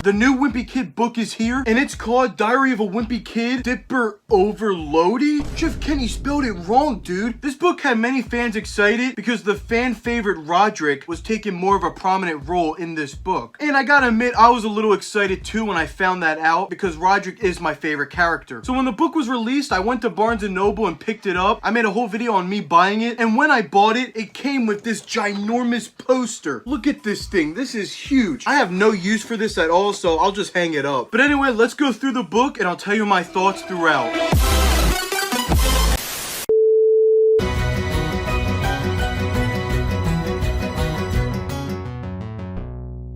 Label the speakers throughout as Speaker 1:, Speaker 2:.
Speaker 1: The new Wimpy Kid book is here, and it's called Diary of a Wimpy Kid Dipper Overlode. Jeff Kenny spelled it wrong, dude. This book had many fans excited because the fan favorite Roderick was taking more of a prominent role in this book. And I gotta admit, I was a little excited too when I found that out because Roderick is my favorite character. So when the book was released, I went to Barnes & Noble and picked it up. I made a whole video on me buying it, and when I bought it, it came with this ginormous poster. Look at this thing. This is huge. I have no use for this at all, so I'll just hang it up. But anyway, let's go through the book and I'll tell you my thoughts throughout.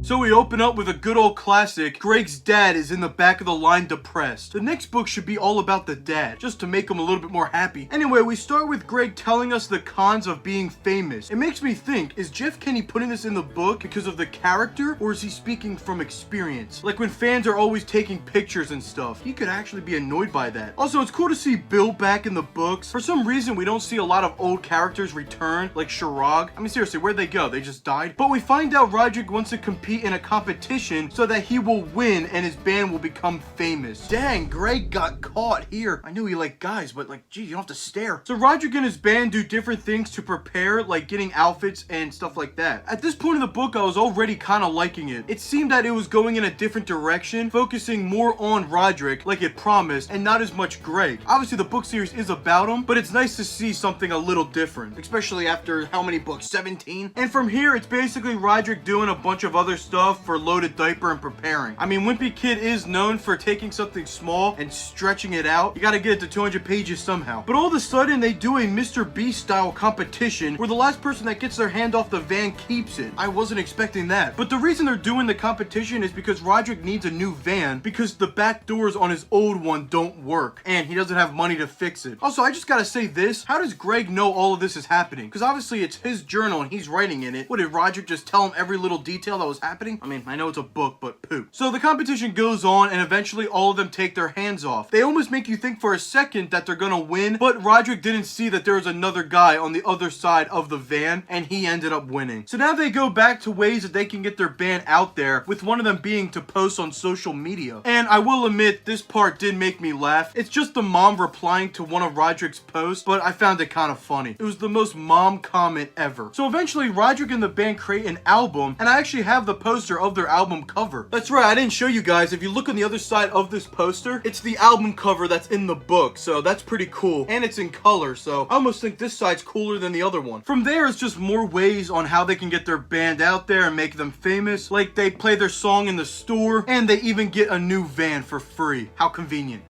Speaker 1: So we open up with a good old classic. Greg's dad is in the back of the line depressed. The next book should be all about the dad, just to make him a little bit more happy. Anyway, we start with Greg telling us the cons of being famous. It makes me think, is Jeff Kenny putting this in the book because of the character, or is he speaking from experience? Like when fans are always taking pictures and stuff, he could actually be annoyed by that. Also, it's cool to see Bill back in the books. For some reason, we don't see a lot of old characters return, like Shirag. I mean, seriously, where'd they go? They just died? But we find out Roderick wants to compete in a competition so that he will win and his band will become famous. Dang, Greg got caught here. I knew he liked guys, but like, geez, you don't have to stare. So Roderick and his band do different things to prepare, like getting outfits and stuff like that. At this point in the book, I was already kind of liking it. It seemed that it was going in a different direction, focusing more on Roderick like it promised and not as much Greg. Obviously, the book series is about him, but it's nice to see something a little different, especially after how many books? 17? And from here, it's basically Roderick doing a bunch of other stuff for Loaded Diaper and preparing. I mean, Wimpy Kid is known for taking something small and stretching it out. You gotta get it to 200 pages somehow. But all of a sudden, they do a Mr. Beast style competition where the last person that gets their hand off the van keeps it. I wasn't expecting that. But the reason they're doing the competition is because Roderick needs a new van because the back doors on his old one don't work and he doesn't have money to fix it. Also, I just gotta say this. How does Greg know all of this is happening? Because obviously it's his journal and he's writing in it. What, did Roderick just tell him every little detail that was happening? I mean, I know it's a book, but poop. So the competition goes on and eventually all of them take their hands off. They almost make you think for a second that they're gonna win, but Roderick didn't see that there was another guy on the other side of the van and he ended up winning. So now they go back to ways that they can get their band out there, with one of them being to post on social media. And I will admit, this part did make me laugh. It's just the mom replying to one of Roderick's posts, but I found it kind of funny. It was the most mom comment ever. So eventually Roderick and the band create an album, and I actually have the poster of their album cover. That's right, I didn't show you guys. If you look on the other side of this poster, it's the album cover that's in the book, so that's pretty cool. And it's in color, so I almost think this side's cooler than the other one. From there, it's just more ways on how they can get their band out there and make them famous. Like they play their song in the store, and they even get a new van for free. How convenient.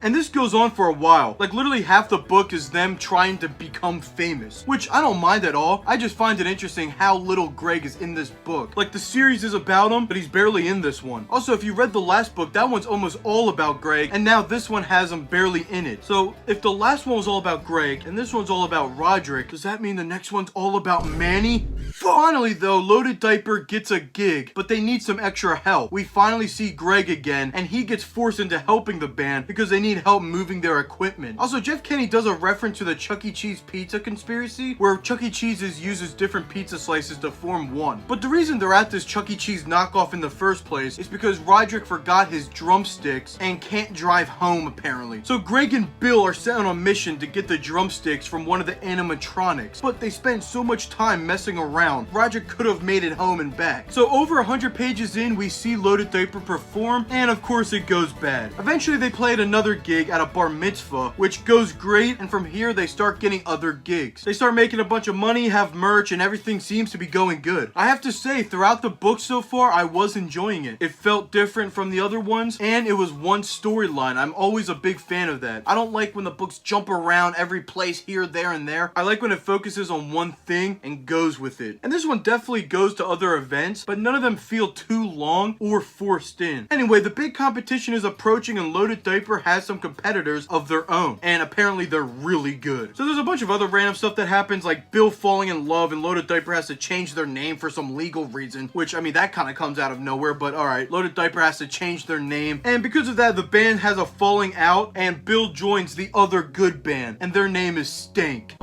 Speaker 1: And this goes on for a while. Like literally half the book is them trying to become famous, which I don't mind at all. I just find it interesting how little Greg is in this book. Like the series is about him, but he's barely in this one. Also, if you read the last book, that one's almost all about Greg, and now this one has him barely in it. So if the last one was all about Greg and this one's all about Roderick, does that mean the next one's all about Manny? Finally though, Loaded Diaper gets a gig, but they need some extra help. We finally see Greg again, and he gets forced into helping the band because they need help moving their equipment. Also, Jeff Kenny does a reference to the Chuck E. Cheese pizza conspiracy, where Chuck E. Cheese's uses different pizza slices to form one. But the reason they're at this Chuck E. Cheese knockoff in the first place is because Roderick forgot his drumsticks and can't drive home apparently. So Greg and Bill are sent on a mission to get the drumsticks from one of the animatronics, but they spend so much time messing around, Roderick could have made it home and back. So over 100 pages in, we see Loaded Diaper perform, and of course it goes bad. Eventually they played another gig at a bar mitzvah, which goes great, and from here they start getting other gigs. They start making a bunch of money, have merch, and everything seems to be going good. I have to say, throughout the book so far, I was enjoying it. It felt different from the other ones, and it was one storyline. I'm always a big fan of that. I don't like when the books jump around every place here, there, and there. I like when it focuses on one thing and goes with it. And this one definitely goes to other events, but none of them feel too long or forced in. Anyway, the big competition is approaching, and Loaded Diaper has some competitors of their own, and apparently they're really good. So there's a bunch of other random stuff that happens, like Bill falling in love and Loaded Diaper has to change their name for some legal reason, which I mean that kind of comes out of nowhere, but alright. Loaded Diaper has to change their name, and because of that the band has a falling out, and Bill joins the other good band, and their name is Stank.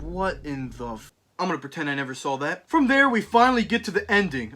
Speaker 1: What in the I'm gonna pretend I never saw that. From there, we finally get to the ending.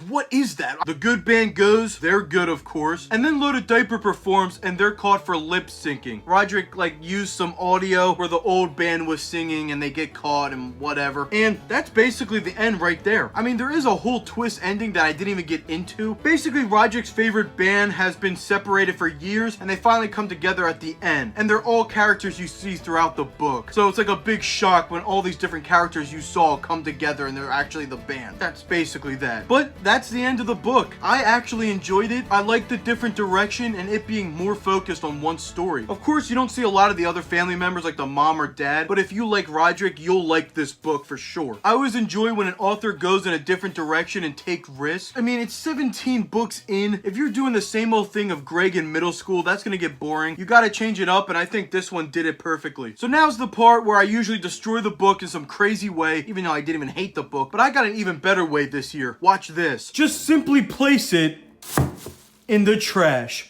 Speaker 1: What is that? The good band goes, they're good of course, and then Loaded Diaper performs and they're caught for lip syncing. Roderick like used some audio where the old band was singing and they get caught and whatever. And that's basically the end right there. I mean, there is a whole twist ending that I didn't even get into. Basically, Roderick's favorite band has been separated for years and they finally come together at the end. And they're all characters you see throughout the book. So it's like a big shock when all these different characters you saw come together and they're actually the band. That's basically that. But that's the end of the book. I actually enjoyed it. I like the different direction and it being more focused on one story. Of course, you don't see a lot of the other family members like the mom or dad, but if you like Roderick, you'll like this book for sure. I always enjoy when an author goes in a different direction and take risks. I mean, it's 17 books in. If you're doing the same old thing of Greg in middle school, that's gonna get boring. You gotta change it up, and I think this one did it perfectly. So now's the part where I usually destroy the book in some crazy way, even though I didn't even hate the book, but I got an even better way this year. Watch this. Just simply place it in the trash.